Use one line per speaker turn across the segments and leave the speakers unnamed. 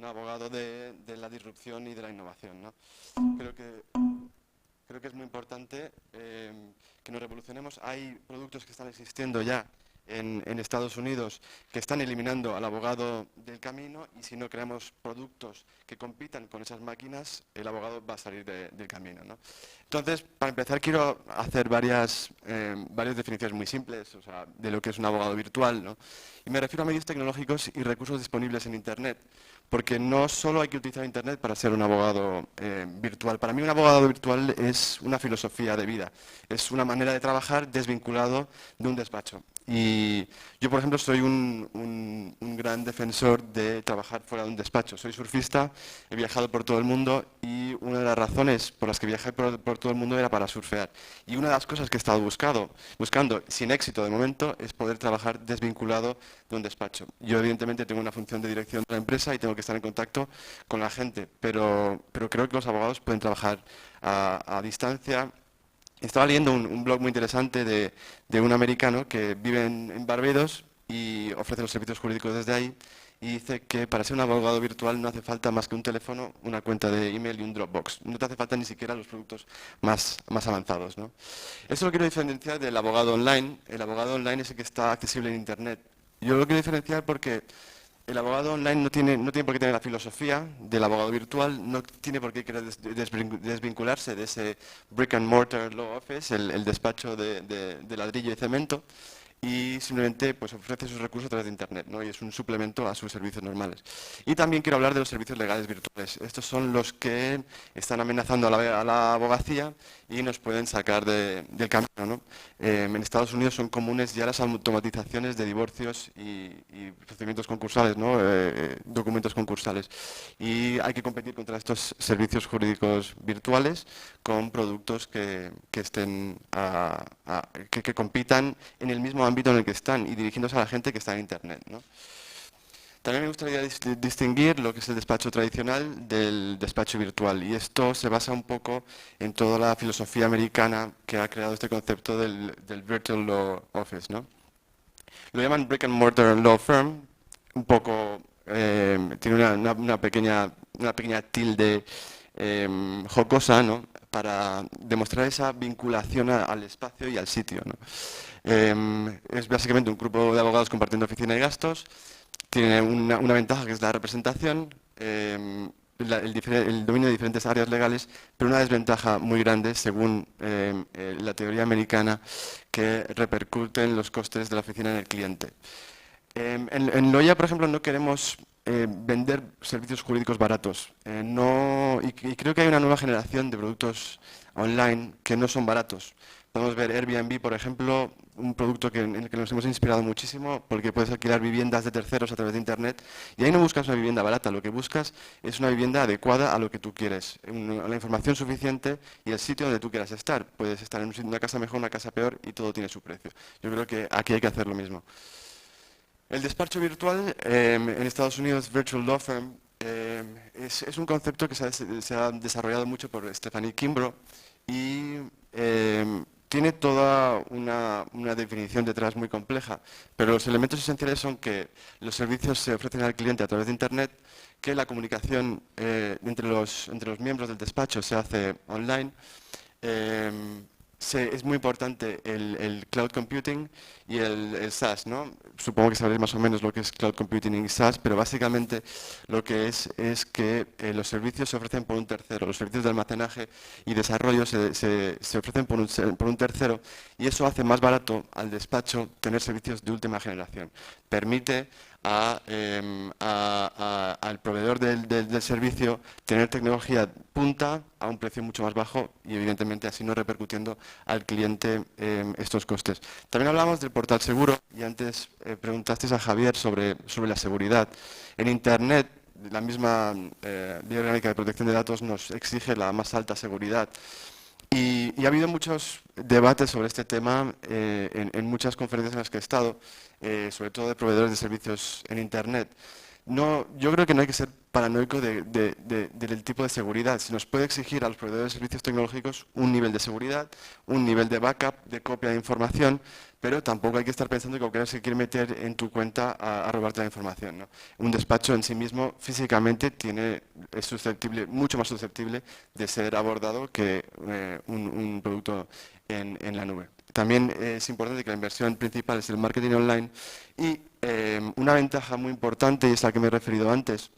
un abogado de la disrupción y de la innovación, ¿no? Creo que, creo que es muy importante que nos revolucionemos. Hay productos que están existiendo ya en Estados Unidos que están eliminando al abogado del camino, y si no creamos productos que compitan con esas máquinas, el abogado va a salir del camino, ¿no? Entonces, para empezar, quiero hacer varias definiciones muy simples, o sea, de lo que es un abogado virtual, ¿no? Y me refiero a medios tecnológicos y recursos disponibles en Internet, porque no solo hay que utilizar Internet para ser un abogado virtual. Para mí un abogado virtual es una filosofía de vida, es una manera de trabajar desvinculado de un despacho. Y yo, por ejemplo, soy un gran defensor de trabajar fuera de un despacho. Soy surfista, he viajado por todo el mundo y una de las razones por las que viajé por todo el mundo era para surfear. Y una de las cosas que he estado buscando, sin éxito de momento, es poder trabajar desvinculado de un despacho. Yo, evidentemente, tengo una función de dirección de la empresa y tengo que estar en contacto con la gente, pero creo que los abogados pueden trabajar a distancia. Estaba leyendo un blog muy interesante de un americano que vive en Barbados y ofrece los servicios jurídicos desde ahí, y dice que para ser un abogado virtual no hace falta más que un teléfono, una cuenta de email y un Dropbox. No te hace falta ni siquiera los productos más avanzados, ¿no? Eso lo quiero diferenciar del abogado online. El abogado online es el que está accesible en Internet. Yo lo quiero diferenciar porque el abogado online no tiene por qué tener la filosofía del abogado virtual, no tiene por qué querer desvincularse de ese brick and mortar law office, el despacho de ladrillo y cemento, y simplemente pues, ofrece sus recursos a través de Internet, ¿no? Y es un suplemento a sus servicios normales. Y también quiero hablar de los servicios legales virtuales. Estos son los que están amenazando a la abogacía y nos pueden sacar del camino, ¿no? En Estados Unidos son comunes ya las automatizaciones de divorcios y procedimientos concursales, ¿no? Documentos concursales. Y hay que competir contra estos servicios jurídicos virtuales con productos que estén que compitan en el mismo ámbito en el que están y dirigiéndose a la gente que está en Internet, ¿no? También me gustaría distinguir lo que es el despacho tradicional del despacho virtual, y esto se basa un poco en toda la filosofía americana que ha creado este concepto del Virtual Law Office, ¿no? Lo llaman Brick and Mortar Law Firm, un poco, tiene una pequeña tilde jocosa, ¿no? Para demostrar esa vinculación al espacio y al sitio, ¿no? Es básicamente un grupo de abogados compartiendo oficina y gastos. Tiene una ventaja, que es la representación, el dominio de diferentes áreas legales, pero una desventaja muy grande, según la teoría americana, que repercute en los costes de la oficina en el cliente. En Loya, por ejemplo, no queremos vender servicios jurídicos baratos. Y creo que hay una nueva generación de productos online que no son baratos. Podemos ver Airbnb, por ejemplo, un producto en el que nos hemos inspirado muchísimo, porque puedes alquilar viviendas de terceros a través de Internet, y ahí no buscas una vivienda barata, lo que buscas es una vivienda adecuada a lo que tú quieres, la información suficiente y el sitio donde tú quieras estar. Puedes estar en una casa mejor, una casa peor, y todo tiene su precio. Yo creo que aquí hay que hacer lo mismo. El despacho virtual, en Estados Unidos, Virtual Law Firm, es un concepto que se ha desarrollado mucho por Stephanie Kimbro, y tiene toda una definición detrás muy compleja, pero los elementos esenciales son que los servicios se ofrecen al cliente a través de Internet, que la comunicación entre los miembros del despacho se hace online. Es muy importante el cloud computing y el SaaS, ¿no? Supongo que sabréis más o menos lo que es cloud computing y SaaS, pero básicamente lo que es que los servicios se ofrecen por un tercero. Los servicios de almacenaje y desarrollo se ofrecen por un tercero, y eso hace más barato al despacho tener servicios de última generación. Permite al proveedor del servicio tener tecnología punta a un precio mucho más bajo, y evidentemente así no repercutiendo al cliente estos costes. También hablamos del portal seguro, y antes preguntasteis a Javier sobre la seguridad. En Internet, la misma Ley Orgánica de Protección de Datos nos exige la más alta seguridad. Y ha habido muchos debates sobre este tema en muchas conferencias en las que he estado, sobre todo de proveedores de servicios en Internet. No, yo creo que no hay que ser paranoico del tipo de seguridad. Se nos puede exigir a los proveedores de servicios tecnológicos un nivel de seguridad, un nivel de backup, de copia de información, pero tampoco hay que estar pensando que cualquiera se quiere meter en tu cuenta a robarte la información, ¿no? Un despacho en sí mismo físicamente es susceptible, mucho más susceptible de ser abordado que un producto en la nube. También es importante que la inversión principal es el marketing online y una ventaja muy importante, y es a la que me he referido antes,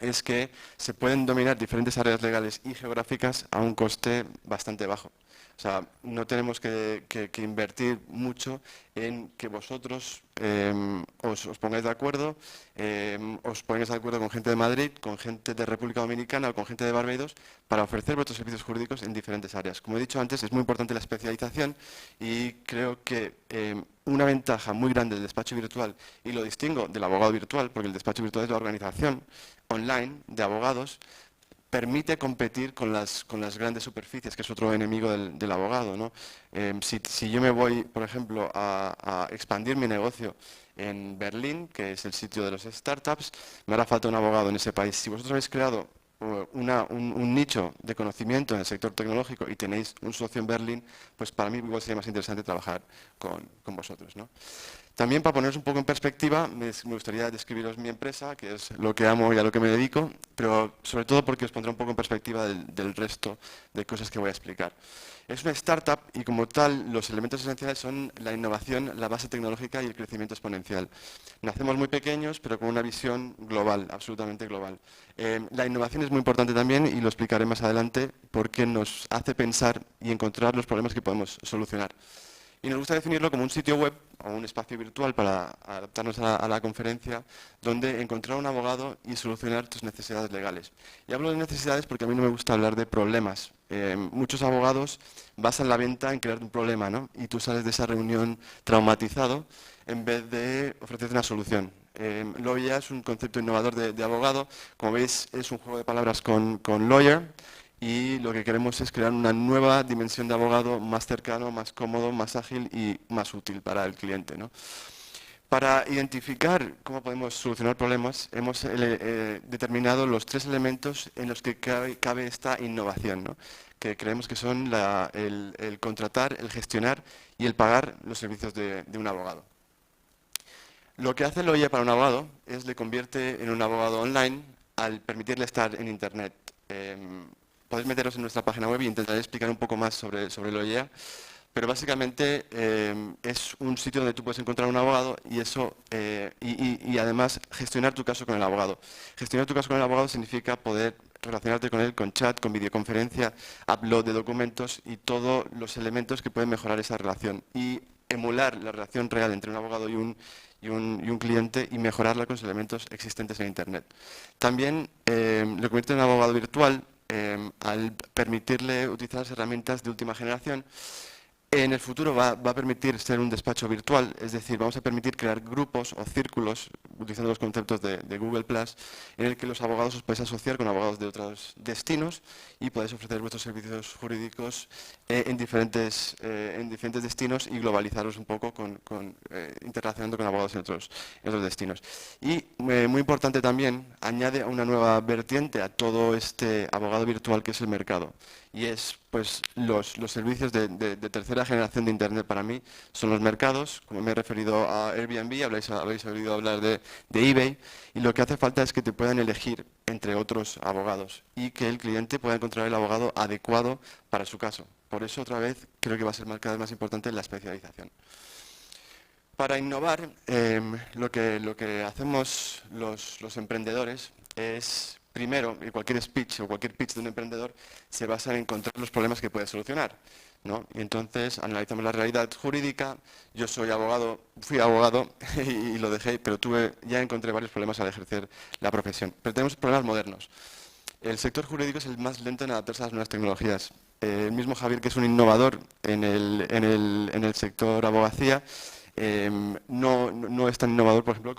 es que se pueden dominar diferentes áreas legales y geográficas a un coste bastante bajo. O sea, no tenemos que invertir mucho en que vosotros os pongáis de acuerdo, os pongáis de acuerdo con gente de Madrid, con gente de República Dominicana o con gente de Barbados para ofrecer vuestros servicios jurídicos en diferentes áreas. Como he dicho antes, es muy importante la especialización y creo que una ventaja muy grande del despacho virtual, y lo distingo del abogado virtual, porque el despacho virtual es la organización online de abogados, permite competir con las grandes superficies, que es otro enemigo del abogado, ¿no? Si yo me voy, por ejemplo, a expandir mi negocio en Berlín, que es el sitio de los startups, me hará falta un abogado en ese país. Si vosotros habéis creado un nicho de conocimiento en el sector tecnológico y tenéis un socio en Berlín, pues para mí igual sería más interesante trabajar con vosotros, ¿no? También, para poneros un poco en perspectiva, me gustaría describiros mi empresa, que es lo que amo y a lo que me dedico, pero sobre todo porque os pondré un poco en perspectiva del resto de cosas que voy a explicar. Es una startup y, como tal, los elementos esenciales son la innovación, la base tecnológica y el crecimiento exponencial. Nacemos muy pequeños, pero con una visión global, absolutamente global. La innovación es muy importante también, y lo explicaré más adelante, porque nos hace pensar y encontrar los problemas que podemos solucionar. Y nos gusta definirlo como un sitio web o un espacio virtual para adaptarnos a la conferencia, donde encontrar un abogado y solucionar tus necesidades legales. Y hablo de necesidades porque a mí no me gusta hablar de problemas. Muchos abogados basan la venta en crear un problema, ¿no? Y tú sales de esa reunión traumatizado en vez de ofrecerte una solución. Lawyer es un concepto innovador de abogado. Como veis, es un juego de palabras con lawyer, y lo que queremos es crear una nueva dimensión de abogado más cercano, más cómodo, más ágil y más útil para el cliente, ¿no? Para identificar cómo podemos solucionar problemas, hemos determinado los 3 elementos en los que cabe esta innovación, ¿no? Que creemos que son el contratar, el gestionar y el pagar los servicios de un abogado. Lo que hace Loya para un abogado es le convierte en un abogado online al permitirle estar en Internet. Podéis meteros en nuestra página web y intentaré explicar un poco más sobre Loya, pero básicamente es un sitio donde tú puedes encontrar un abogado y además gestionar tu caso con el abogado. Gestionar tu caso con el abogado significa poder relacionarte con él con chat, con videoconferencia, upload de documentos y todos los elementos que pueden mejorar esa relación, y emular la relación real entre un abogado y un cliente y mejorarla con los elementos existentes en Internet. También lo convierte en un abogado virtual al permitirle utilizar las herramientas de última generación. En el futuro va a permitir ser un despacho virtual, es decir, vamos a permitir crear grupos o círculos, utilizando los conceptos de Google+, en el que los abogados os podéis asociar con abogados de otros destinos y podéis ofrecer vuestros servicios jurídicos en diferentes destinos y globalizaros un poco interrelacionando con abogados en otros destinos. Y muy importante también, añade una nueva vertiente a todo este abogado virtual, que es el mercado. Y es, pues, los servicios de tercera generación de Internet para mí son los mercados. Como me he referido a Airbnb, habréis oído hablar de eBay, y lo que hace falta es que te puedan elegir entre otros abogados y que el cliente pueda encontrar el abogado adecuado para su caso. Por eso, otra vez, creo que va a ser cada vez más importante la especialización. Para innovar, lo que hacemos los emprendedores es, primero, y cualquier speech o cualquier pitch de un emprendedor se basa en encontrar los problemas que puede solucionar, ¿no? Y entonces analizamos la realidad jurídica. Yo soy abogado, fui abogado y lo dejé, pero ya encontré varios problemas al ejercer la profesión. Pero tenemos problemas modernos. El sector jurídico es el más lento en adaptarse a las nuevas tecnologías. El mismo Javier, que es un innovador en el sector abogacía, no es tan innovador, por ejemplo,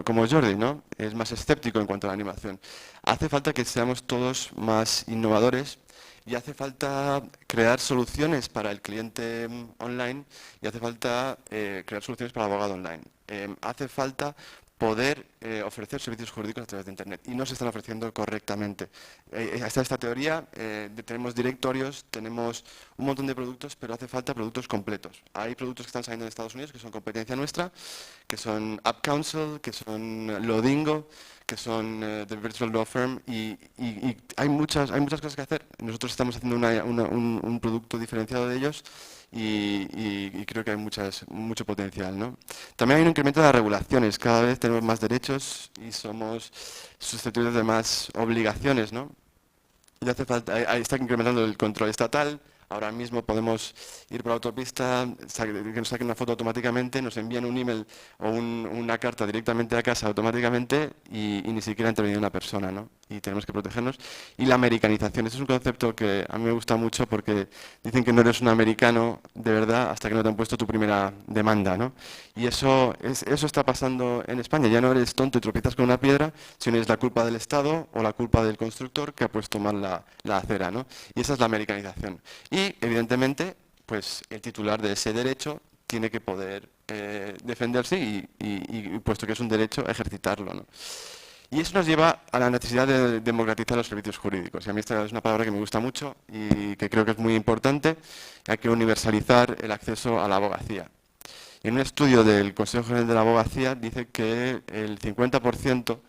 como Jordi, ¿no? Es más escéptico en cuanto a la animación. Hace falta que seamos todos más innovadores, y hace falta crear soluciones para el cliente online, y hace falta crear soluciones para el abogado online. Hace falta poder ofrecer servicios jurídicos a través de Internet y no se están ofreciendo correctamente. Está esta teoría, tenemos directorios, tenemos un montón de productos, pero hace falta productos completos. Hay productos que están saliendo en Estados Unidos que son competencia nuestra, que son App Council, que son Lodingo, que son The Virtual Law Firm y hay muchas cosas que hacer. Nosotros estamos haciendo un producto diferenciado de ellos y creo que hay mucho potencial, ¿no? También hay un incremento de las regulaciones, cada vez tenemos más derechos y somos susceptibles de más obligaciones, ¿no? Y hace falta, ahí está incrementando el control estatal. Ahora mismo podemos ir por la autopista, que nos saquen una foto automáticamente, nos envían un email o una carta directamente a casa automáticamente y ni siquiera ha intervenido una persona, ¿no? Y tenemos que protegernos. Y la americanización, este es un concepto que a mí me gusta mucho porque dicen que no eres un americano de verdad hasta que no te han puesto tu primera demanda, ¿no? Y eso está pasando en España. Ya no eres tonto y tropiezas con una piedra, sino es la culpa del Estado o la culpa del constructor que ha puesto mal la acera, ¿no? Y esa es la americanización. Y, evidentemente, pues el titular de ese derecho tiene que poder defenderse y, puesto que es un derecho, ejercitarlo, ¿no? Y eso nos lleva a la necesidad de democratizar los servicios jurídicos. Y a mí esta es una palabra que me gusta mucho y que creo que es muy importante. Hay que universalizar el acceso a la abogacía. En un estudio del Consejo General de la Abogacía dice que el 50%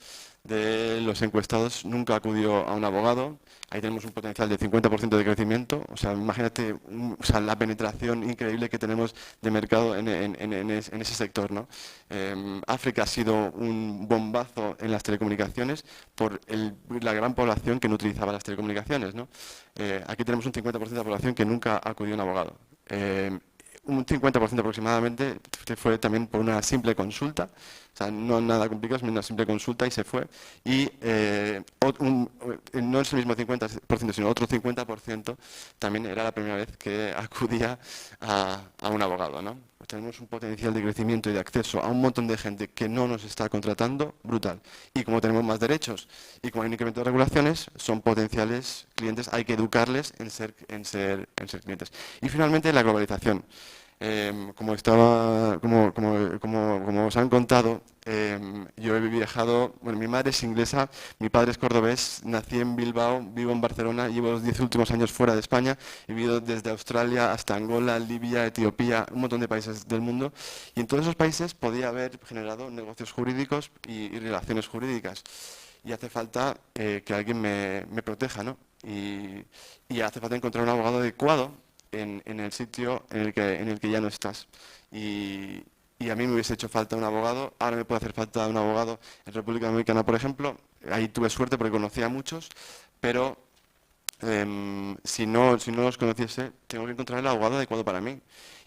de los encuestados nunca acudió a un abogado. Ahí tenemos un potencial de 50% de crecimiento. O sea, imagínate la penetración increíble que tenemos de mercado en ese sector, ¿no? África ha sido un bombazo en las telecomunicaciones por la gran población que no utilizaba las telecomunicaciones, ¿no? Aquí tenemos un 50% de la población que nunca acudió a un abogado. Un 50% aproximadamente fue también por una simple consulta, o sea, no nada complicado, es una simple consulta y se fue. Y no es el mismo 50%, sino otro 50% también era la primera vez que acudía a un abogado, ¿no? Pues tenemos un potencial de crecimiento y de acceso a un montón de gente que no nos está contratando brutal. Y como tenemos más derechos y como hay un incremento de regulaciones, son potenciales clientes, hay que educarles en ser clientes. Y finalmente la globalización. Como os han contado, yo he viajado, bueno, mi madre es inglesa, mi padre es cordobés, nací en Bilbao, vivo en Barcelona, llevo los 10 últimos años fuera de España, he vivido desde Australia hasta Angola, Libia, Etiopía, un montón de países del mundo, y en todos esos países podía haber generado negocios jurídicos y relaciones jurídicas. Y hace falta que alguien me proteja, ¿no? Y hace falta encontrar un abogado adecuado en el sitio en el que ya no estás. Y a mí me hubiese hecho falta un abogado, ahora me puede hacer falta un abogado en República Dominicana, por ejemplo. Ahí tuve suerte porque conocía a muchos, pero si no los conociese, tengo que encontrar el abogado adecuado para mí.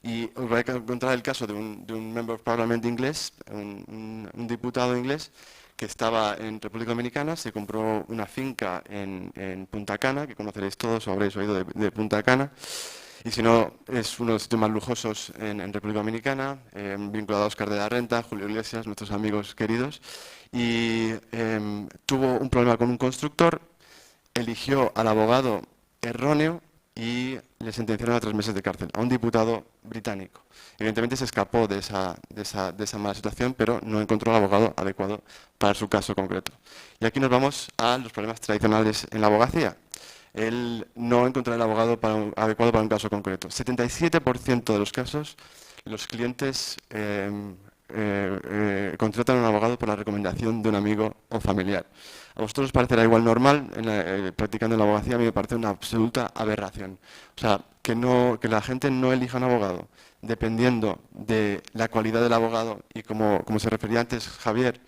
Y os voy a encontrar el caso de un Member of Parliament inglés, un diputado inglés, que estaba en República Dominicana, se compró una finca en Punta Cana, que conoceréis todos o habréis oído de Punta Cana, y si no, es uno de los sitios más lujosos en República Dominicana, vinculado a Óscar de la Renta, Julio Iglesias, nuestros amigos queridos, y tuvo un problema con un constructor, eligió al abogado erróneo y le sentenciaron a 3 meses de cárcel, a un diputado británico. Evidentemente se escapó de esa mala situación, pero no encontró el abogado adecuado para su caso concreto. Y aquí nos vamos a los problemas tradicionales en la abogacía. Él no encontró el abogado adecuado para un caso concreto. 77% de los casos, los clientes contratan a un abogado por la recomendación de un amigo o familiar. A vosotros os parecerá igual normal, practicando la abogacía, a mí me parece una absoluta aberración. O sea, que la gente no elija un abogado dependiendo de la cualidad del abogado y como se refería antes Javier,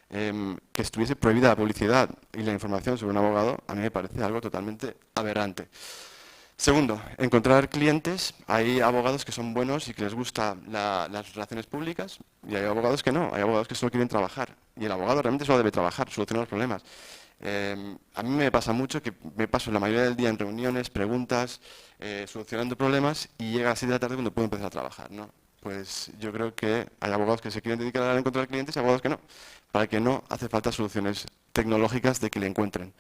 que estuviese prohibida la publicidad y la información sobre un abogado, a mí me parece algo totalmente aberrante. Segundo, encontrar clientes. Hay abogados que son buenos y que les gustan las relaciones públicas y hay abogados que no. Hay abogados que solo quieren trabajar y el abogado realmente solo debe trabajar, solucionar los problemas. A mí me pasa mucho que me paso la mayoría del día en reuniones, preguntas, solucionando problemas y llega a las 7 de la tarde cuando puedo empezar a trabajar, ¿no? Pues yo creo que hay abogados que se quieren dedicar a encontrar clientes y abogados que no. Para que no hace falta soluciones tecnológicas de que le encuentren.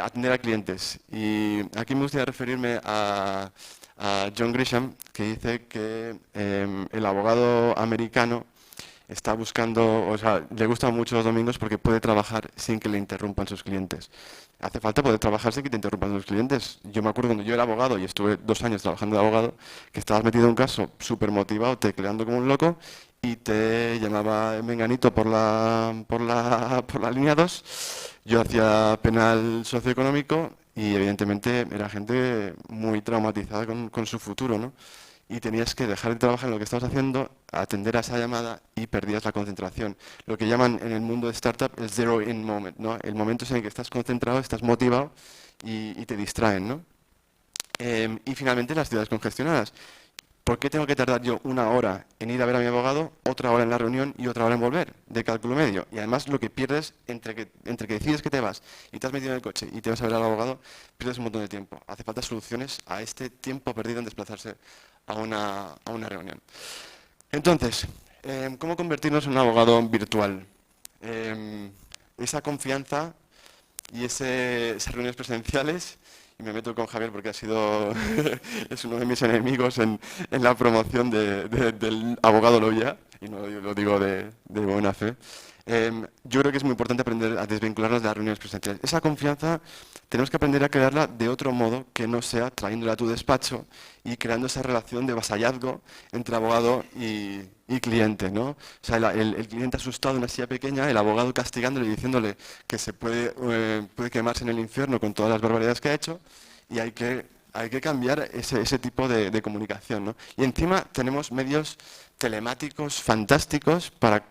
Atender a clientes. Y aquí me gustaría referirme a John Grisham, que dice que el abogado americano está buscando, o sea, le gustan mucho los domingos porque puede trabajar sin que le interrumpan sus clientes. Hace falta poder trabajar sin que te interrumpan los clientes. Yo me acuerdo cuando yo era abogado y estuve 2 años trabajando de abogado, que estabas metido en un caso súper motivado, tecleando como un loco, y te llamaba Menganito por la línea 2. Yo hacía penal socioeconómico y evidentemente era gente muy traumatizada con su futuro, ¿no? Y tenías que dejar de trabajar en lo que estabas haciendo, atender a esa llamada y perdías la concentración. Lo que llaman en el mundo de startup el zero in moment, ¿no? El momento en el que estás concentrado, estás motivado y te distraen, ¿no? Y finalmente las ciudades congestionadas. ¿Por qué tengo que tardar yo 1 hora en ir a ver a mi abogado, otra hora en la reunión y otra hora en volver, de cálculo medio? Y además lo que pierdes entre que decides que te vas y te has metido en el coche y te vas a ver al abogado, pierdes un montón de tiempo. Hace falta soluciones a este tiempo perdido en desplazarse a una reunión. Entonces, ¿cómo convertirnos en un abogado virtual? Esa confianza y esas reuniones presenciales, y me meto con Javier porque es uno de mis enemigos en la promoción del abogado Loya, y no lo digo de buena fe. Yo creo que es muy importante aprender a desvincularnos de las reuniones presenciales. Esa confianza tenemos que aprender a crearla de otro modo que no sea trayéndola a tu despacho y creando esa relación de vasallazgo entre abogado y cliente, ¿no? O sea, el cliente asustado en una silla pequeña, el abogado castigándole y diciéndole que puede quemarse en el infierno con todas las barbaridades que ha hecho, y hay que cambiar ese tipo de comunicación, ¿no? Y encima tenemos medios telemáticos fantásticos para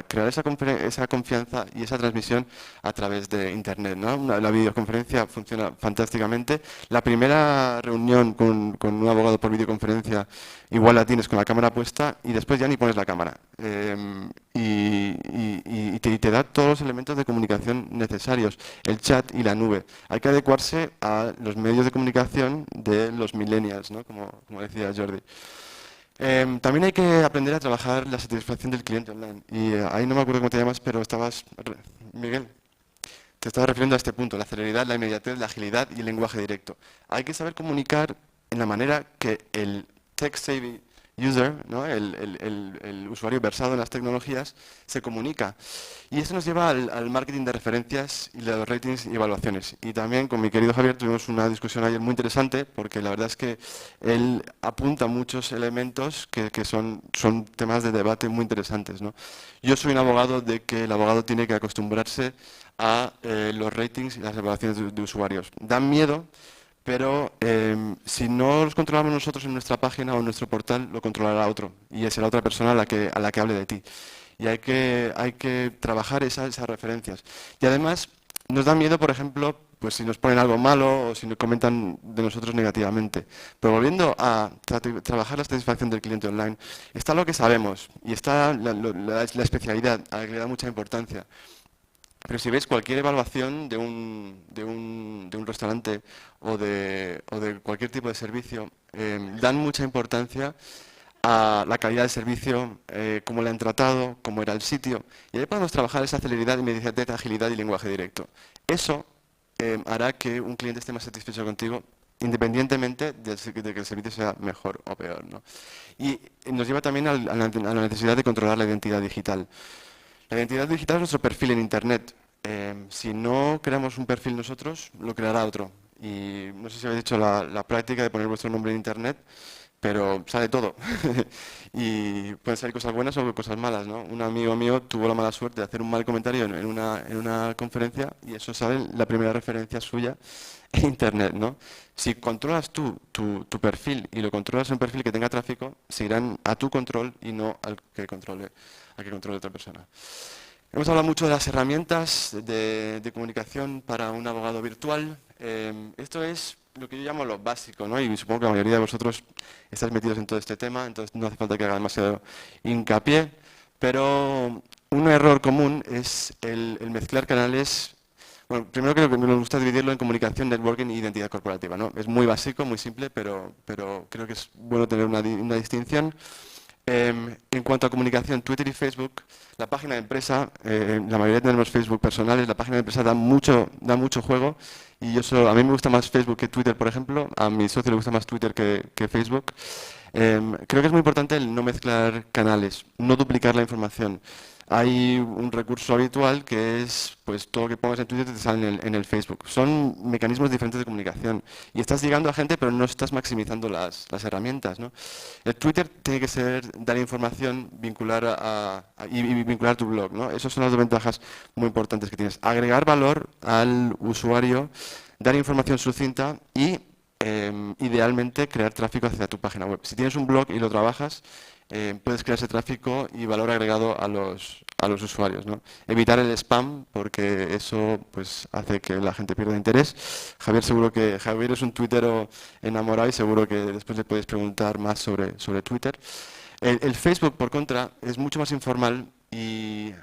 crear esa confianza y esa transmisión a través de Internet, ¿no? La videoconferencia funciona fantásticamente. La primera reunión con un abogado por videoconferencia igual la tienes con la cámara puesta y después ya ni pones la cámara. Y te da todos los elementos de comunicación necesarios, el chat y la nube. Hay que adecuarse a los medios de comunicación de los millennials, ¿no? Como decía Jordi. También hay que aprender a trabajar la satisfacción del cliente online. Y ahí no me acuerdo cómo te llamas, pero Miguel, te estabas refiriendo a este punto, la celeridad, la inmediatez, la agilidad y el lenguaje directo. Hay que saber comunicar en la manera que el tech-savvy user, ¿no? el usuario versado en las tecnologías, se comunica. Y eso nos lleva al marketing de referencias y de los ratings y evaluaciones. Y también con mi querido Javier tuvimos una discusión ayer muy interesante, porque la verdad es que él apunta muchos elementos que son temas de debate muy interesantes, ¿no? Yo soy un abogado de que el abogado tiene que acostumbrarse a los ratings y las evaluaciones de usuarios. Dan miedo, pero si no los controlamos nosotros en nuestra página o en nuestro portal, lo controlará otro, y será otra persona a la que hable de ti. Y hay que trabajar esas referencias. Y además, nos da miedo, por ejemplo, pues si nos ponen algo malo o si nos comentan de nosotros negativamente. Pero volviendo a trabajar la satisfacción del cliente online, está lo que sabemos y está la especialidad a la que le da mucha importancia. Pero si ves cualquier evaluación de un restaurante o de cualquier tipo de servicio, dan mucha importancia a la calidad del servicio, cómo le han tratado, cómo era el sitio. Y ahí podemos trabajar esa celeridad, inmediatez, agilidad y lenguaje directo. Eso hará que un cliente esté más satisfecho contigo, independientemente de que el servicio sea mejor o peor, ¿no? Y nos lleva también a la necesidad de controlar la identidad digital. La identidad digital es nuestro perfil en Internet. Si no creamos un perfil nosotros, lo creará otro. Y no sé si habéis hecho la práctica de poner vuestro nombre en Internet, pero sale todo. Y pueden salir cosas buenas o cosas malas, ¿no? Un amigo mío tuvo la mala suerte de hacer un mal comentario en una conferencia y eso sale la primera referencia suya en Internet, ¿no? Si controlas tú tu perfil y lo controlas en un perfil que tenga tráfico, se irán a tu control y no al que controle otra persona. Hemos hablado mucho de las herramientas de comunicación para un abogado virtual. Esto es lo que yo llamo lo básico, ¿no? Y supongo que la mayoría de vosotros estáis metidos en todo este tema, entonces no hace falta que haga demasiado hincapié, pero un error común es el mezclar canales. Bueno, primero creo que me gusta dividirlo en comunicación, networking e identidad corporativa, ¿no? Es muy básico, muy simple, pero creo que es bueno tener una distinción. En cuanto a comunicación, Twitter y Facebook, la página de empresa, la mayoría tenemos Facebook personales, la página de empresa da mucho juego y a mí me gusta más Facebook que Twitter, por ejemplo, a mi socio le gusta más Twitter que Facebook. Creo que es muy importante el no mezclar canales, no duplicar la información. Hay un recurso habitual que es, pues todo lo que pongas en Twitter te sale en el Facebook. Son mecanismos diferentes de comunicación y estás llegando a gente pero no estás maximizando las herramientas, ¿no? El Twitter tiene que ser dar información, y vincular tu blog, ¿no? Esas son las dos ventajas muy importantes que tienes. Agregar valor al usuario, dar información sucinta y idealmente crear tráfico hacia tu página web. Si tienes un blog y lo trabajas, puedes crear ese tráfico y valor agregado a los usuarios, ¿no? Evitar el spam porque eso pues hace que la gente pierda interés. Javier es un tuitero enamorado y seguro que después le puedes preguntar más sobre Twitter. El Facebook, por contra, es mucho más informal y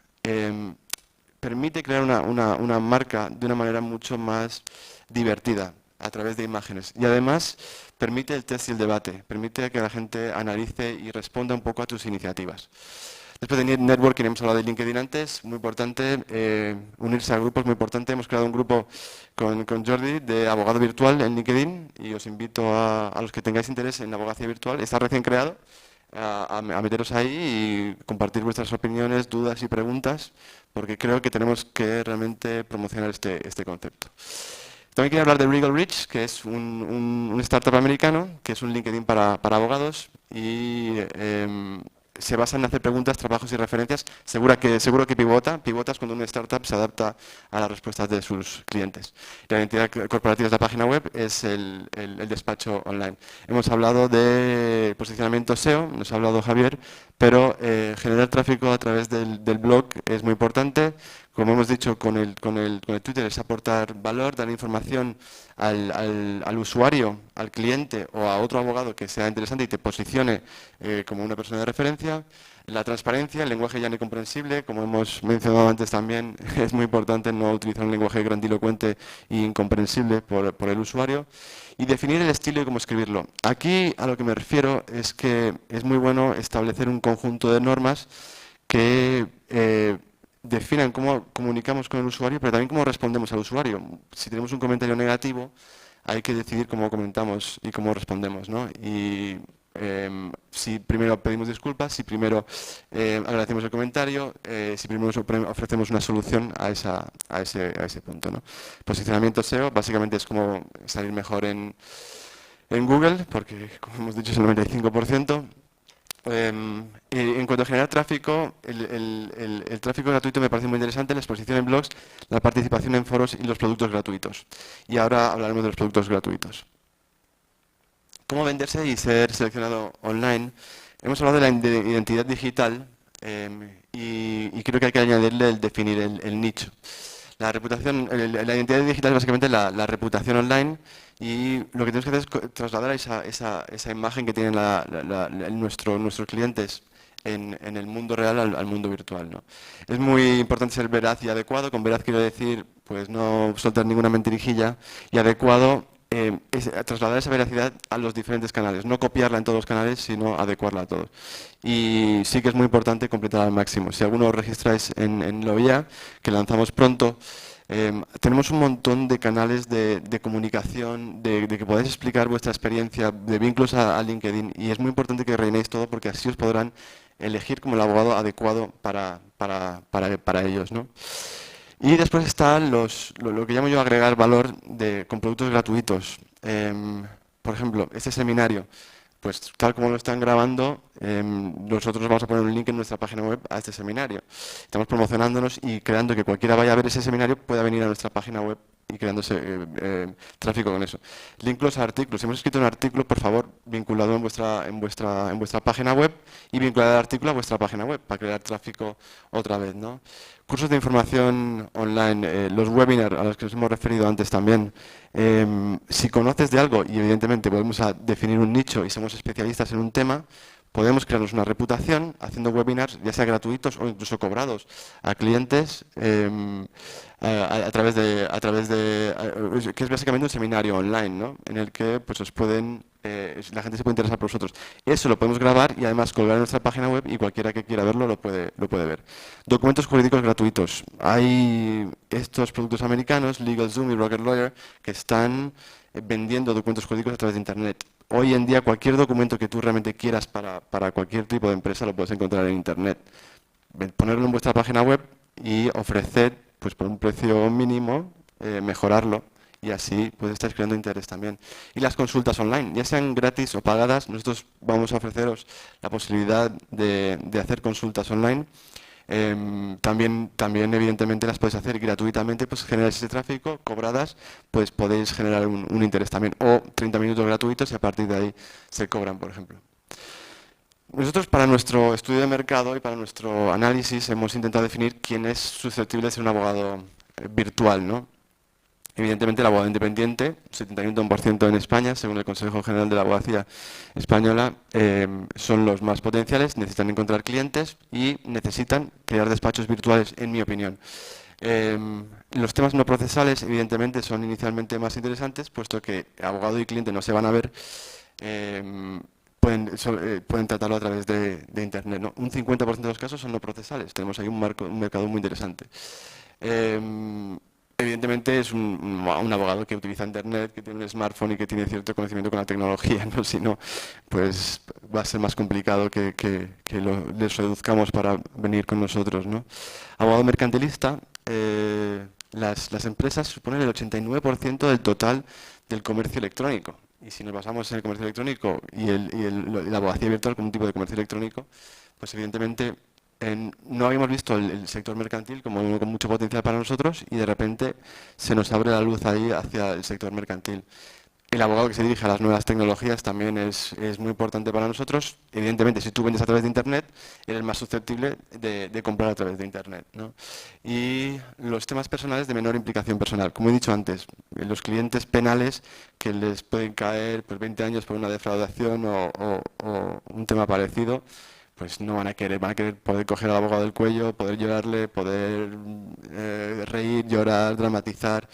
permite crear una marca de una manera mucho más divertida a través de imágenes. Y además permite el test y el debate, permite que la gente analice y responda un poco a tus iniciativas. Después de networking, hemos hablado de LinkedIn antes, muy importante, unirse a grupos, muy importante. Hemos creado un grupo con Jordi de abogado virtual en LinkedIn y os invito a los que tengáis interés en abogacía virtual. Está recién creado, a meteros ahí y compartir vuestras opiniones, dudas y preguntas, porque creo que tenemos que realmente promocionar este concepto. También quería hablar de Regal Rich, que es un startup americano, que es un LinkedIn para abogados y se basa en hacer preguntas, trabajos y referencias. Seguro que pivotas cuando una startup se adapta a las respuestas de sus clientes. La identidad corporativa de la página web es el despacho online. Hemos hablado de posicionamiento SEO, nos ha hablado Javier, pero generar tráfico a través del blog es muy importante. Como hemos dicho con el Twitter, es aportar valor, dar información al usuario, al cliente o a otro abogado que sea interesante y te posicione como una persona de referencia. La transparencia, el lenguaje llano y comprensible, como hemos mencionado antes también, es muy importante no utilizar un lenguaje grandilocuente e incomprensible por el usuario. Y definir el estilo y cómo escribirlo. Aquí a lo que me refiero es que es muy bueno establecer un conjunto de normas que definan cómo comunicamos con el usuario, pero también cómo respondemos al usuario. Si tenemos un comentario negativo, hay que decidir cómo comentamos y cómo respondemos, ¿no? Y si primero pedimos disculpas, si primero agradecemos el comentario, si primero ofrecemos una solución a ese punto, ¿no? Posicionamiento SEO básicamente es como salir mejor en Google, porque como hemos dicho es el 95%. En cuanto a generar tráfico, el tráfico gratuito me parece muy interesante, la exposición en blogs, la participación en foros y los productos gratuitos. Y ahora hablaremos de los productos gratuitos. ¿Cómo venderse y ser seleccionado online? Hemos hablado de la identidad digital y creo que hay que añadirle el definir el nicho. La identidad digital es básicamente la reputación online y lo que tenemos que hacer es trasladar esa imagen que tienen nuestros clientes en el mundo real al mundo virtual, ¿no? Es muy importante ser veraz y adecuado. Con veraz quiero decir, pues no soltar ninguna mentirijilla, y adecuado es trasladar esa veracidad a los diferentes canales, no copiarla en todos los canales, sino adecuarla a todos. Y sí que es muy importante completar al máximo. Si alguno os registráis en Loia, que lanzamos pronto, tenemos un montón de canales de comunicación, de que podáis explicar vuestra experiencia, de vínculos a LinkedIn, y es muy importante que reinéis todo porque así os podrán elegir como el abogado adecuado para ellos, ¿no? Y después está lo que llamo yo agregar valor con productos gratuitos. Por ejemplo, este seminario, pues tal como lo están grabando, nosotros vamos a poner un link en nuestra página web a este seminario. Estamos promocionándonos y creando que cualquiera vaya a ver ese seminario pueda venir a nuestra página web y creándose tráfico con eso. Links a artículos. Si hemos escrito un artículo, por favor, vinculado en vuestra página web y vinculado el artículo a vuestra página web para crear tráfico otra vez, ¿no? Cursos de información online, los webinars a los que nos hemos referido antes también. Si conoces de algo y evidentemente podemos definir un nicho y somos especialistas en un tema, podemos crearnos una reputación haciendo webinars, ya sea gratuitos o incluso cobrados, a clientes a través de que es básicamente un seminario online, ¿no? En el que pues os pueden la gente se puede interesar por vosotros. Eso lo podemos grabar y además colgar en nuestra página web y cualquiera que quiera verlo lo puede ver. Documentos jurídicos gratuitos. Hay estos productos americanos, LegalZoom y Rocket Lawyer, que están vendiendo documentos jurídicos a través de Internet. Hoy en día cualquier documento que tú realmente quieras para cualquier tipo de empresa lo puedes encontrar en Internet. Ponerlo en vuestra página web y ofrecer, pues por un precio mínimo, mejorarlo y así pues estáis creando interés también. Y las consultas online, ya sean gratis o pagadas, nosotros vamos a ofreceros la posibilidad de hacer consultas online. También evidentemente las podéis hacer gratuitamente, pues generáis ese tráfico, cobradas, pues podéis generar un interés también, o 30 minutos gratuitos y a partir de ahí se cobran, por ejemplo. Nosotros para nuestro estudio de mercado y para nuestro análisis hemos intentado definir quién es susceptible de ser un abogado virtual, ¿no? Evidentemente el abogado independiente, 71% en España, según el Consejo General de la Abogacía Española, son los más potenciales, necesitan encontrar clientes y necesitan crear despachos virtuales, en mi opinión. Los temas no procesales, evidentemente, son inicialmente más interesantes, puesto que abogado y cliente no se van a ver, pueden tratarlo a través de Internet, ¿no? Un 50% de los casos son no procesales, tenemos ahí un mercado muy interesante. Evidentemente es un abogado que utiliza Internet, que tiene un smartphone y que tiene cierto conocimiento con la tecnología, ¿no? Si no, pues va a ser más complicado que les reduzcamos para venir con nosotros, ¿no? Abogado mercantilista, las empresas suponen el 89% del total del comercio electrónico. Y si nos basamos en el comercio electrónico y la abogacía virtual como un tipo de comercio electrónico, pues evidentemente no habíamos visto el sector mercantil como uno con mucho potencial para nosotros y de repente se nos abre la luz ahí hacia el sector mercantil. El abogado que se dirige a las nuevas tecnologías también es muy importante para nosotros. Evidentemente, si tú vendes a través de Internet, eres más susceptible de comprar a través de Internet, ¿no? Y los temas personales de menor implicación personal. Como he dicho antes, los clientes penales que les pueden caer pues, 20 años por una defraudación o un tema parecido, pues no van a querer poder coger al abogado del cuello, poder llorarle, poder reír, llorar, dramatizar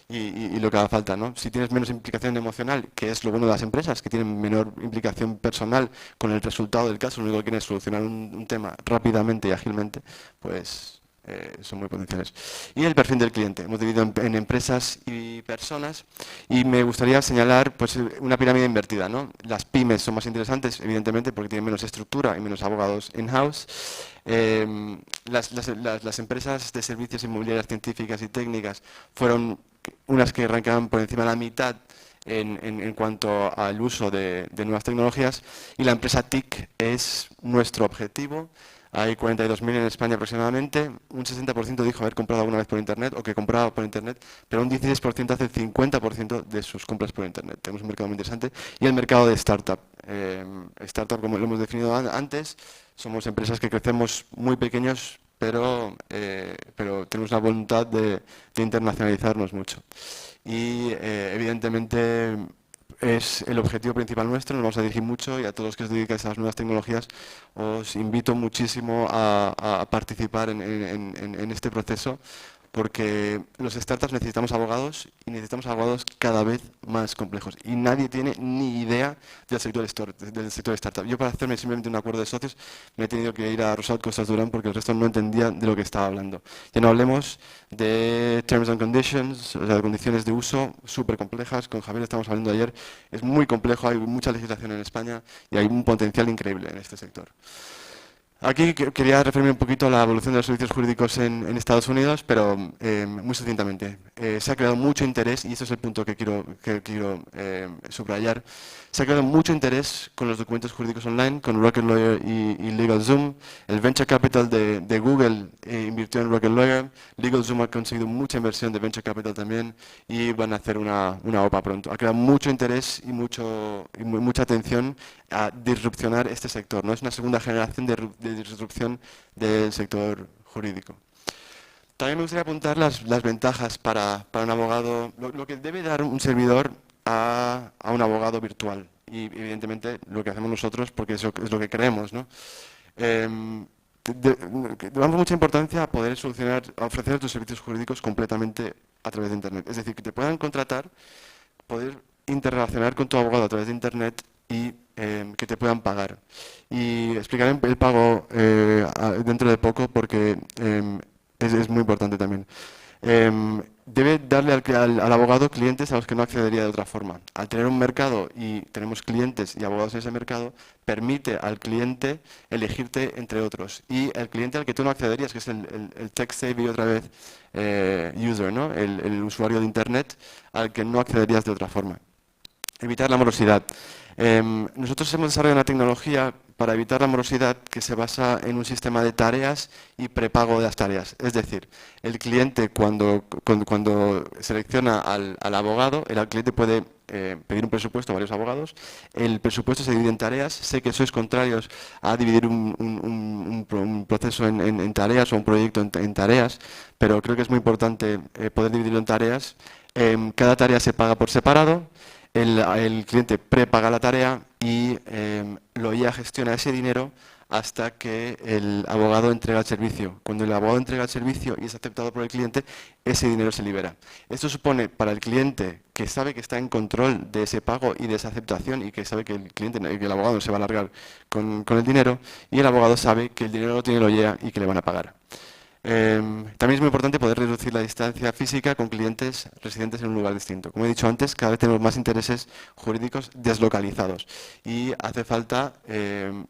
y lo que haga falta, ¿no? Si tienes menos implicación emocional, que es lo bueno de las empresas, que tienen menor implicación personal con el resultado del caso, lo único que quieren es solucionar un tema rápidamente y ágilmente, pues son muy potenciales. Y el perfil del cliente, hemos dividido en empresas y personas y me gustaría señalar pues, una pirámide invertida, ¿no? Las pymes son más interesantes, evidentemente, porque tienen menos estructura y menos abogados in-house. Las empresas de servicios inmobiliarias científicas y técnicas fueron unas que arrancaban por encima de la mitad en cuanto al uso de nuevas tecnologías y la empresa TIC es nuestro objetivo. Hay 42.000 en España aproximadamente, un 60% dijo haber comprado alguna vez por Internet o que compraba por Internet, pero un 16% hace el 50% de sus compras por Internet. Tenemos un mercado muy interesante. Y el mercado de startup. Startup, como lo hemos definido antes, somos empresas que crecemos muy pequeños, pero tenemos la voluntad de internacionalizarnos mucho. Y evidentemente es el objetivo principal nuestro, nos vamos a dirigir mucho y a todos los que os dedicáis a las nuevas tecnologías os invito muchísimo a participar en este proceso porque los startups necesitamos abogados y necesitamos abogados cada vez más complejos y nadie tiene ni idea del sector startup. Yo para hacerme simplemente un acuerdo de socios me he tenido que ir a Rosaut Costas Durán porque el resto no entendía de lo que estaba hablando. Ya no hablemos de terms and conditions, o sea, de condiciones de uso súper complejas. Con Javier estamos hablando ayer, es muy complejo, hay mucha legislación en España y hay un potencial increíble en este sector. Aquí quería referirme un poquito a la evolución de los servicios jurídicos en Estados Unidos, pero muy sucintamente. Se ha creado mucho interés, y ese es el punto que quiero subrayar, se ha creado mucho interés con los documentos jurídicos online, con Rocket Lawyer y LegalZoom. El Venture Capital de Google invirtió en Rocket Lawyer, LegalZoom ha conseguido mucha inversión de Venture Capital también y van a hacer una OPA pronto. Ha creado mucho interés y mucha atención a disrupcionar este sector, ¿no? Es una segunda generación de disrupción del sector jurídico. También me gustaría apuntar las ventajas para un abogado, lo que debe dar un servidor a un abogado virtual y evidentemente lo que hacemos nosotros porque eso es lo que creemos, ¿no? Damos mucha importancia a poder a ofrecer tus servicios jurídicos completamente a través de Internet. Es decir, que te puedan contratar, poder interrelacionar con tu abogado a través de Internet y que te puedan pagar. Y explicaré el pago dentro de poco porque es muy importante también. Debe darle al abogado clientes a los que no accedería de otra forma. Al tener un mercado y tenemos clientes y abogados en ese mercado, permite al cliente elegirte entre otros. Y el cliente al que tú no accederías, que es el tech-savvy otra vez user, ¿no? El usuario de Internet, al que no accederías de otra forma. Evitar la morosidad. Nosotros hemos desarrollado una tecnología para evitar la morosidad que se basa en un sistema de tareas y prepago de las tareas. Es decir, el cliente cuando selecciona al abogado, el cliente puede pedir un presupuesto a varios abogados, el presupuesto se divide en tareas. Sé que sois contrarios a dividir un proceso en tareas o un proyecto en tareas, pero creo que es muy importante poder dividirlo en tareas. Cada tarea se paga por separado. El cliente prepaga la tarea y lo IA gestiona ese dinero hasta que el abogado entrega el servicio. Cuando el abogado entrega el servicio y es aceptado por el cliente, ese dinero se libera. Esto supone para el cliente que sabe que está en control de ese pago y de esa aceptación y que sabe que el abogado no se va a alargar con el dinero, y el abogado sabe que el dinero lo tiene el OIA y que le van a pagar. También es muy importante poder reducir la distancia física con clientes residentes en un lugar distinto. Como he dicho antes, cada vez tenemos más intereses jurídicos deslocalizados y hace falta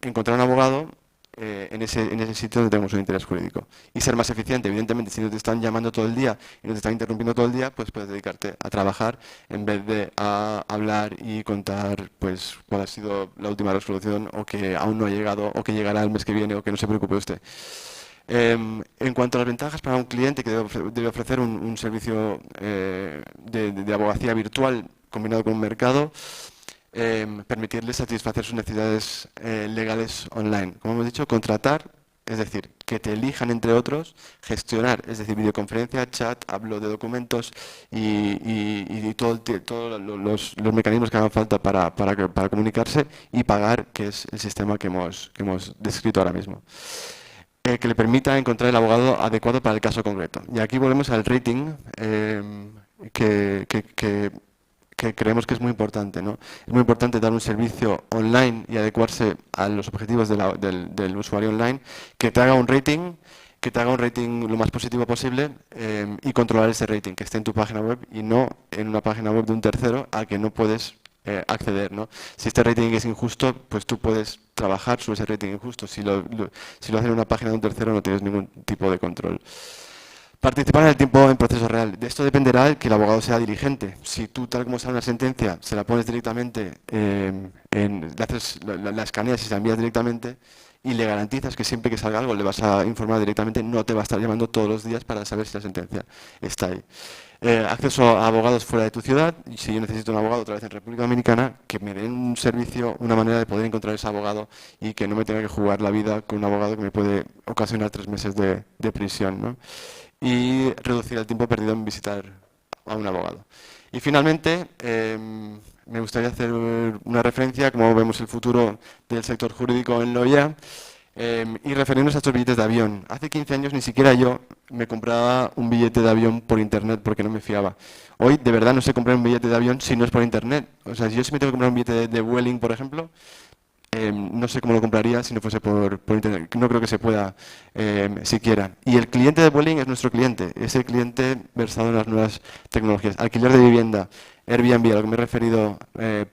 encontrar un abogado en ese sitio donde tenemos un interés jurídico. Y ser más eficiente. Evidentemente, si no te están llamando todo el día y no te están interrumpiendo todo el día, pues puedes dedicarte a trabajar en vez de a hablar y contar pues cuál ha sido la última resolución, o que aún no ha llegado, o que llegará el mes que viene, o que no se preocupe usted. En cuanto a las ventajas para un cliente que debe ofrecer un servicio de abogacía virtual combinado con un mercado, permitirle satisfacer sus necesidades legales online. Como hemos dicho, contratar, es decir, que te elijan entre otros, gestionar, es decir, videoconferencia, chat, hablo de documentos y todos los mecanismos que hagan falta para comunicarse, y pagar, que es el sistema que hemos descrito ahora mismo. Que le permita encontrar el abogado adecuado para el caso concreto. Y aquí volvemos al rating, que creemos que es muy importante, ¿no? Es muy importante dar un servicio online y adecuarse a los objetivos del usuario online, que te haga un rating lo más positivo posible, y controlar ese rating, que esté en tu página web y no en una página web de un tercero al que no puedes acceder, ¿no? Si este rating es injusto, pues tú puedes trabajar sobre ese rating injusto. Si lo haces en una página de un tercero, no tienes ningún tipo de control. Participar en el tiempo en proceso real. De esto dependerá que el abogado sea diligente. Si tú, tal como sale una sentencia, se la pones directamente, la escaneas y se la envías directamente, y le garantizas que siempre que salga algo le vas a informar directamente, no te va a estar llamando todos los días para saber si la sentencia está ahí. Acceso a abogados fuera de tu ciudad. Y si yo necesito un abogado otra vez en República Dominicana, que me den un servicio, una manera de poder encontrar ese abogado y que no me tenga que jugar la vida con un abogado que me puede ocasionar 3 meses de prisión, ¿no? Y reducir el tiempo perdido en visitar a un abogado. Y finalmente, me gustaría hacer una referencia a cómo vemos el futuro del sector jurídico en la OIA, y referirnos a estos billetes de avión. Hace 15 años ni siquiera yo me compraba un billete de avión por internet porque no me fiaba. Hoy de verdad no sé comprar un billete de avión si no es por internet. O sea, si yo me tengo que comprar un billete de Vueling, por ejemplo, no sé cómo lo compraría si no fuese por internet. No creo que se pueda siquiera. Y el cliente de Vueling es nuestro cliente, es el cliente versado en las nuevas tecnologías. Alquiler de vivienda, Airbnb, a lo que me he referido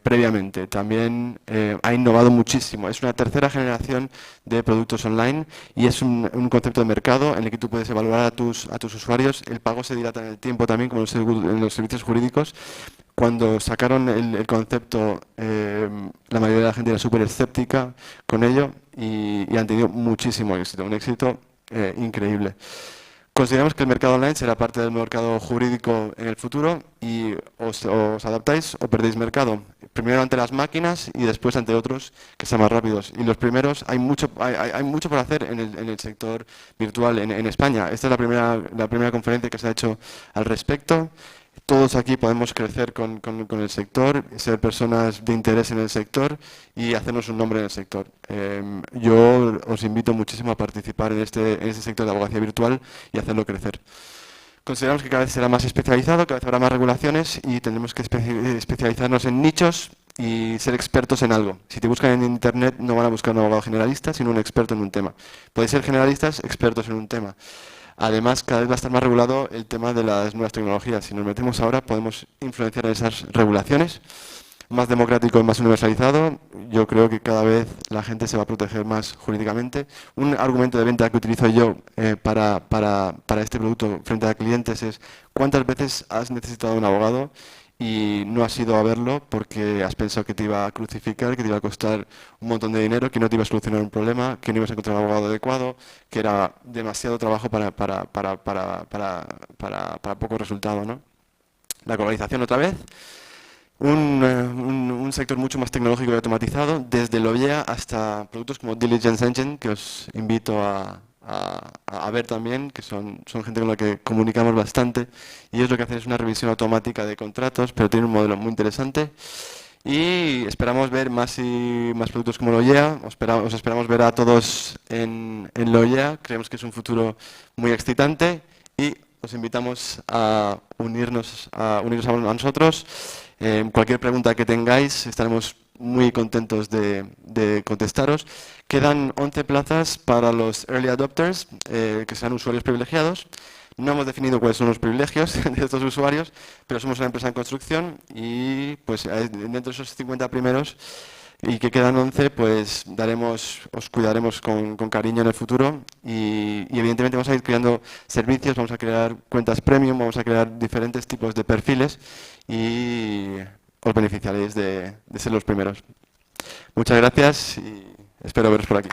previamente, también ha innovado muchísimo. Es una tercera generación de productos online y es un concepto de mercado en el que tú puedes evaluar a tus usuarios. El pago se dilata en el tiempo también, como en los servicios jurídicos. Cuando sacaron el concepto, la mayoría de la gente era súper escéptica con ello y han tenido muchísimo éxito, un éxito increíble. Consideramos que el mercado online será parte del mercado jurídico en el futuro y os adaptáis o perdéis mercado. Primero ante las máquinas y después ante otros que sean más rápidos. Y los primeros, hay mucho por hacer en el sector virtual en España. Esta es la primera conferencia que se ha hecho al respecto. Todos aquí podemos crecer con el sector, ser personas de interés en el sector y hacernos un nombre en el sector. Yo os invito muchísimo a participar en este sector de abogacía virtual y hacerlo crecer. Consideramos que cada vez será más especializado, cada vez habrá más regulaciones y tendremos que especializarnos en nichos y ser expertos en algo. Si te buscan en Internet no van a buscar un abogado generalista, sino un experto en un tema. Podéis ser generalistas, expertos en un tema. Además, cada vez va a estar más regulado el tema de las nuevas tecnologías. Si nos metemos ahora, podemos influenciar en esas regulaciones. Más democrático y más universalizado, yo creo que cada vez la gente se va a proteger más jurídicamente. Un argumento de venta que utilizo yo para este producto frente a clientes es ¿cuántas veces has necesitado un abogado y no has ido a verlo porque has pensado que te iba a crucificar, que te iba a costar un montón de dinero, que no te iba a solucionar un problema, que no ibas a encontrar un abogado adecuado, que era demasiado trabajo para poco resultado, ¿no? La globalización otra vez. Un sector mucho más tecnológico y automatizado, desde el OIEA hasta productos como Diligence Engine, que os invito a ver también, que son gente con la que comunicamos bastante, y es lo que hacen es una revisión automática de contratos, pero tiene un modelo muy interesante. Y esperamos ver más y más productos como el OIEA, os esperamos ver a todos en el OIEA, creemos que es un futuro muy excitante y os invitamos a unirnos a nosotros. Cualquier pregunta que tengáis estaremos muy contentos de contestaros. Quedan 11 plazas para los Early Adopters, que sean usuarios privilegiados. No hemos definido cuáles son los privilegios de estos usuarios, pero somos una empresa en construcción y pues dentro de esos 50 primeros y que quedan 11, pues os cuidaremos con cariño en el futuro y evidentemente vamos a ir creando servicios, vamos a crear cuentas premium, vamos a crear diferentes tipos de perfiles y os beneficiaréis de ser los primeros. Muchas gracias y espero veros por aquí.